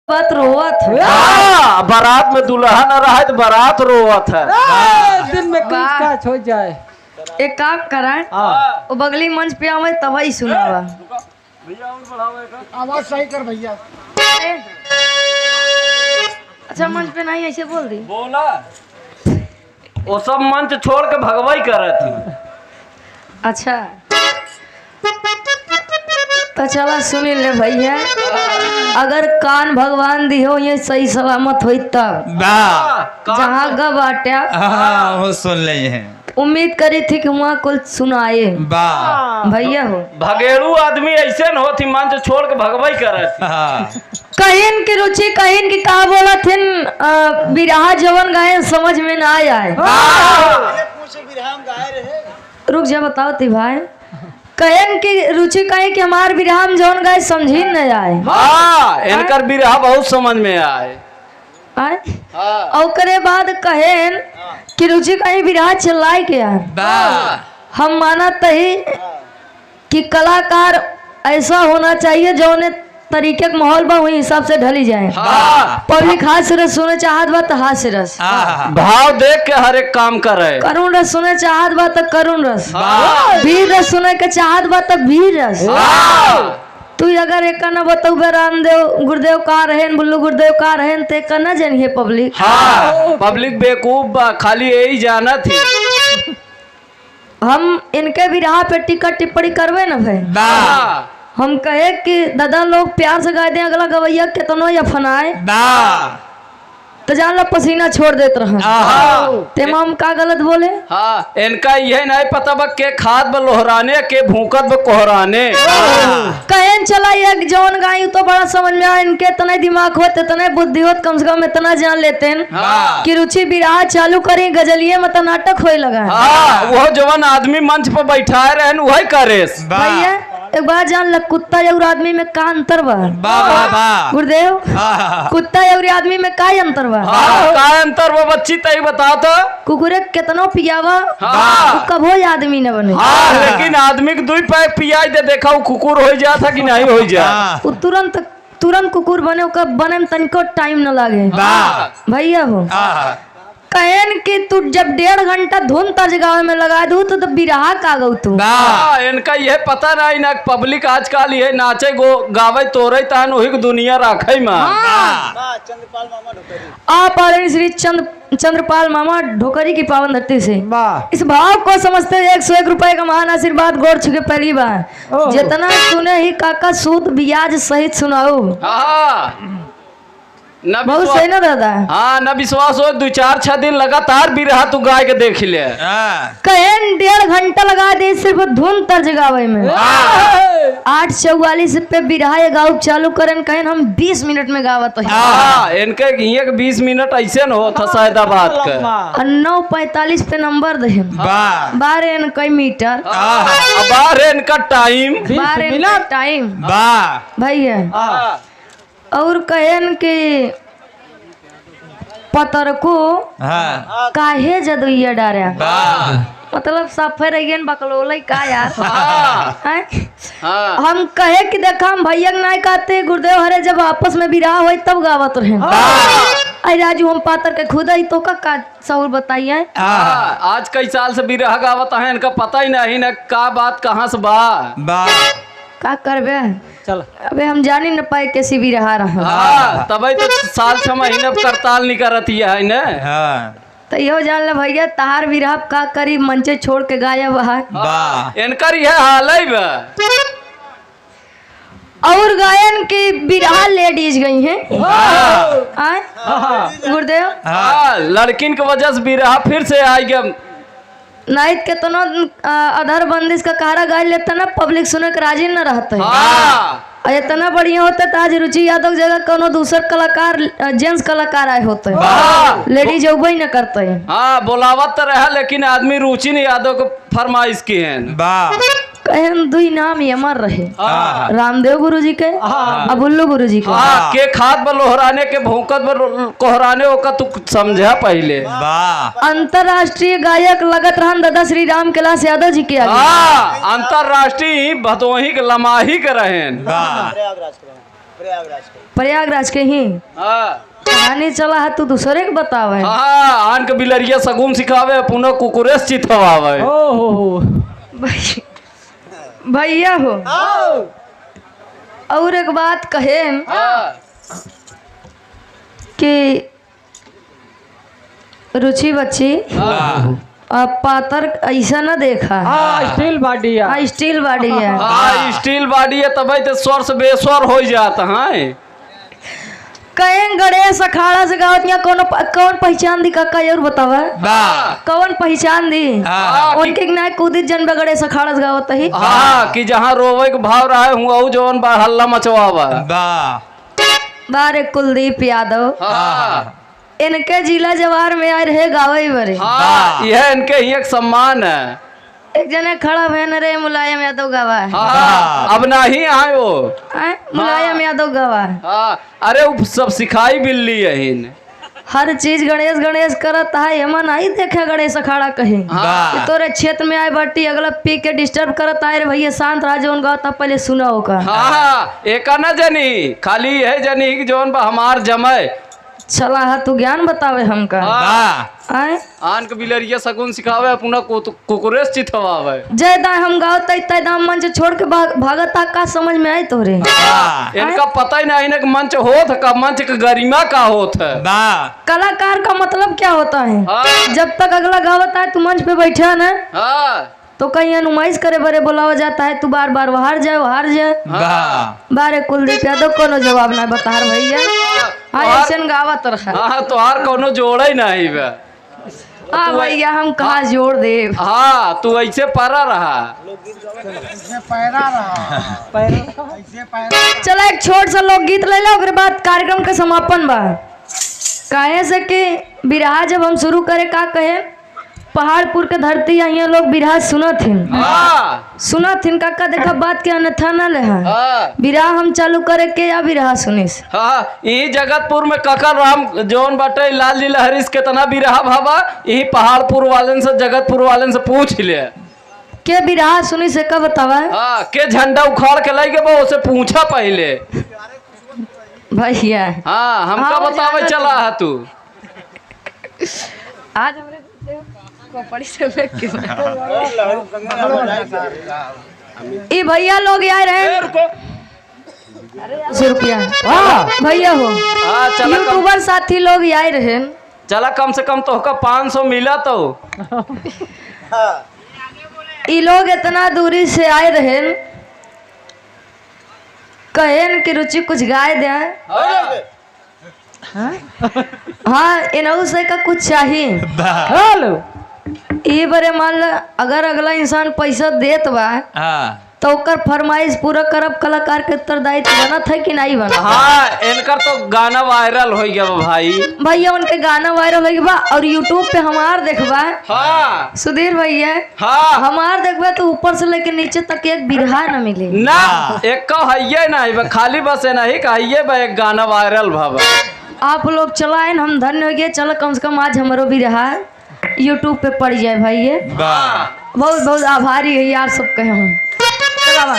बात रोवत है। बारात में दुल्हा न रहा तो बारात रोवत है। दिन में वाह। काच हो जाए। एक काम कराए वो बगली मंच पे आवे तब ही सुनावा। आवाज सही कर भैया। अच्छा मंच पे नहीं ऐसे बोल दी। बोला वो सब मंच छोड़ के भगवाई करे थी। अच्छा तो चला सुन ले भैया, अगर कान भगवान दियो ये सही सलामत हुई तब जहाँ ग बाटा वो सुन ले हैं। उम्मीद करी थी कि वहाँ कुल सुनाए भैया हो। भगेड़ू आदमी ऐसे न होती मंच छोड़ के भगवाई करे थी। कहीं की रुचि कहीं की कहा बोला थे बिरहा जवन गाय समझ में ना आए। रुक जा बताओ ती भाई, कहन की रुचि कहे कि हमार बिरहा में जवन गाय समझी न आए। इनकर बिरहा बहुत समझ में आए। और करे बाद कहन कि रुचि कहीं बिरहा चिल्लाए के यार हम माना तही कि कलाकार ऐसा होना चाहिए जो ने तरीके के माहौल बा वही हिसाब से ढली जाए। पब्लिक हाथ से रस सुने चाहत बा तो हाथ से रस, भाव देख के हर एक काम करे। करुण रस सुने चाहत बा तो करुण रस, वीर रस सुने के चाहत बा तो वीर रस। तू अगर एक न बताऊ रामदेव गुरुदेव का रहे बुल्लू गुरुदेव का रहे ते न जानिए पब्लिक। पब्लिक बेवकूफ बा, खाली यही जाना थी। हम इनके भी राह पे टिकट टिप्पणी करवे न भाई। हम कहे कि दादा लोग प्यार से गाय दे, अगला गवैया कितनो या फनाए तो जान लो पसीना छोड़ देते रहा। तेमा हम का गलत बोले? हाँ, इनका यह नहीं पता बा के खाद ब लोहराने के भूकत ब कोहराने। कहन चला एक जौन गाय तो बड़ा समझ में आया, इनके इतना दिमाग होते इतने बुद्धि होत कम से कम इतना जान लेते हैं कि रुचि बिरहा चालू करें गजलिये में तो नाटक होए लगा। वो जवान आदमी मंच पर बैठाए रहे वही करे। भैया एक बात जान ल, कुत्ता और आदमी में का अंतर बा? गुरुदेव कुत्ता और आदमी में का अंतर बा? का अंतर वो बच्ची तई बता तो। कुकुरे कितनो पियावा कब हो आदमी न बने। लेकिन आदमी के 2 पैक पियाई दे देखा वो कुकुर हो जाता कि नहीं हो जा। वो तुरंत कुकुर बने, कब बने में तनिको टाइम न लागे भैया हो। कहन कि तू जब 1.5 घंटा धुन तर्ज गावे में लगा दू तो बिरहा का गौ तू। इनका ये पता नहीं ना पब्लिक आजकल ये नाचे गो गावे तोरे तहन वही की दुनिया राखे मां। आप श्री चंद्रपाल मामा ढोकरी की पावन धरती से इस भाव को समझते 101 रुपए का महान आशीर्वाद गोड़ छुके पहली बार जितना सुने ही काका सूद ब्याज सहित सुनाओ। बहुत सही ना दादा। हाँ न विश्वास हो 2-4-6 दिन लगातार बिरहा तू गाय के देख ले। कहन 1.5 घंटा लगा दे सिर्फ धुन तर्ज गावे में। 8:44 पे बिरहा गाँव चालू करन कहन हम 20 मिनट में गावत है। इनके 20 मिनट ऐसे न हो था सैदाबाद के। 9:45 पे नंबर दे 12 कई मीटर 12 का टाइम 12 टाइम भैया। और कहन के पतर को काहे जदुइया डारे मतलब सफर बकलोल का यार। हम कहे कि देखा हम भैया नहीं कहते गुरुदेव हरे जब आपस में बिरहा हो तब गावत रहे। अरे राजू हम पातर के खुद ही तो का सहूर बताइए। आज कई साल से बिरहा गावत है, इनका पता ही नहीं ना का बात कहाँ से बा का करबे। चल अबे हम जानी न पाए कैसी भी रहा रहा। तभी तो साल 6 महीने करताल नहीं करती है ना। तो यो जान ले भैया तहार भी रहा का करी मंचे छोड़ के गायब है। इनकर यह हाल है बा। और गायन की बिरहा लेडीज गई हैं गुरुदेव। लड़किन की वजह से बिरहा फिर से आई गया। नाइट के तो अधर बंदिश का कहारा गा लेता ना पब्लिक सुने के राजी न रहता है। इतना बढ़िया होता है आज रुचि यादव जगह कोनो दूसर कलाकार जेंट्स कलाकार आए होते हैं, लेडीज उबई न करते हैं। हाँ बोलावत तो रहा लेकिन आदमी रुचि नहीं यादव को फरमाइश की है। कहन 2 नाम यमर रहे रामदेव गुरु जी के बुल्लू गुरु जी के खाद ब लोहराने के भूकत ब कोहराने का तू समझा पहले। अंतरराष्ट्रीय गायक लगत रहन दादा श्री राम कैलाश यादव जी के आगे। अंतरराष्ट्रीय भदोही के लमाही के रहें। प्रयागराज के ही हाँ कहानी चला है, तू दूसरे के बतावे। हाँ आन के बिलरिया सगुन सिखावे पुनः कुकुरेश चितवावे। ओ हो भैया हो और एक बात कहे कि रुचि बच्ची अब पातर ऐसा न देखा। हाँ स्टील बॉडी है। हाँ स्टील बॉडी है। हाँ स्टील बॉडी है तब तो स्वर से बेस्वर हो जाता है। कहीं गणेश अखाड़ा से गावत या कौन पहचान दी काका और बतावा कौन पहचान दी उनके ना कूदित जन गणेश अखाड़ा से गावत ही। हाँ कि जहाँ रोवे के भाव रहा हूँ जौन बार हल्ला मचवावा। बारे कुलदीप यादव हाँ इनके जिला जवार में आए रहे गावे बरे। हाँ यह इनके ही एक सम्मान है। एक जने खड़ा भैन रे मुलायम यादव गवा है। हाँ अब नहीं आए वो। मुलायम यादव गवा है। हाँ अरे वो सब सिखाई बिल्ली है। हर चीज गणेश गणेश करत है एमन आई देखे गणेश अखाड़ा कहीं कि तोरे क्षेत्र में आए बट्टी अगला पी के डिस्टर्ब करत आए रे भैया शांत रहा जौन गाओ तब पहले सुना होगा। हाँ एक न जनी खाली यह जनी कि जौन बा हमार जमे चला है तू ज्ञान बतावे हमका। आए आन के बिलरिया सगुन सिखावे पुनः कुकुरेश चितवावे। जय दाई हम गाओ तय दाम मंच छोड़ के भागत का समझ में आए तोरे। इनका पता ही नहीं ना कि मंच होत का मंच का गरिमा का होत है। कलाकार का मतलब क्या होता है? हाँ। जब तक अगला गावत है तू मंच पे बैठा ना हाँ तो कहीं अनुमाइश करे बरे बुलावा जाता है तू बार बार हार जाए। बारे कुलदीप यादव कोनो जवाब ना बता भैया। हाँ ऐसे गावत रहा। हाँ तोहार कोनो जोड़े नहीं बे। हाँ भैया हम कहाँ जोड़ दे। हाँ तू ऐसे पारा रहा। चला एक छोट सा लोकगीत ले लो उसके बाद कार्यक्रम का समापन बा। कहे से कि बिरहा जब हम शुरू करे का कहे पहाड़पुर के धरती यहाँ लोग बिरहा सुनत हिन काका देखा बात के अन्यथा न ले बिरहा हम चालू करे के या बिरहा सुनिस। हाँ यही जगतपुर में ककर राम जौन बाटे लाल जी लहरिस कितना बिरहा भाबा यही पहाड़पुर वालन से जगतपुर वालन से पूछ ले के बिरहा सुनी से कब बतावा। हाँ के झंडा उखाड़ के लाई के उसे पूछा पहले भैया। हाँ हमका बतावे चला है तू आज हमरे से ई भैया लोग आए रहे रुपया भैया हो यूट्यूबर साथी लोग आए रहे। चला कम से कम तो 500 मिला तो। ई लोग इतना दूरी से आए रहे कहेन कि रुचि कुछ गाय दे। हाँ इनहू से का कुछ चाहिए। ये बरे मान लो अगर अगला इंसान पैसा देत बा तो ओकर फरमाइश पूरा करब कलाकार के उत्तरदायित्व बनत है कि नहीं बना। हाँ इनकर तो गाना वायरल हो गया भाई। भैया उनके गाना वायरल हो गया और यूट्यूब पे हमार देखबा। हाँ सुधीर भैया। हाँ हमार देखबा तो ऊपर से लेके नीचे तक एक बिरहा न मिले ना एक का है नहीं खाली बस है नहीं कहिए एक गाना वायरल भाव। आप लोग चलाए हम धन्य हो गए। चलो कम से कम आज हमारो बिरहा यूट्यूब पे पड़ जाए भाई। बहुत बहुत आभारी है यार सब कहे हम। चला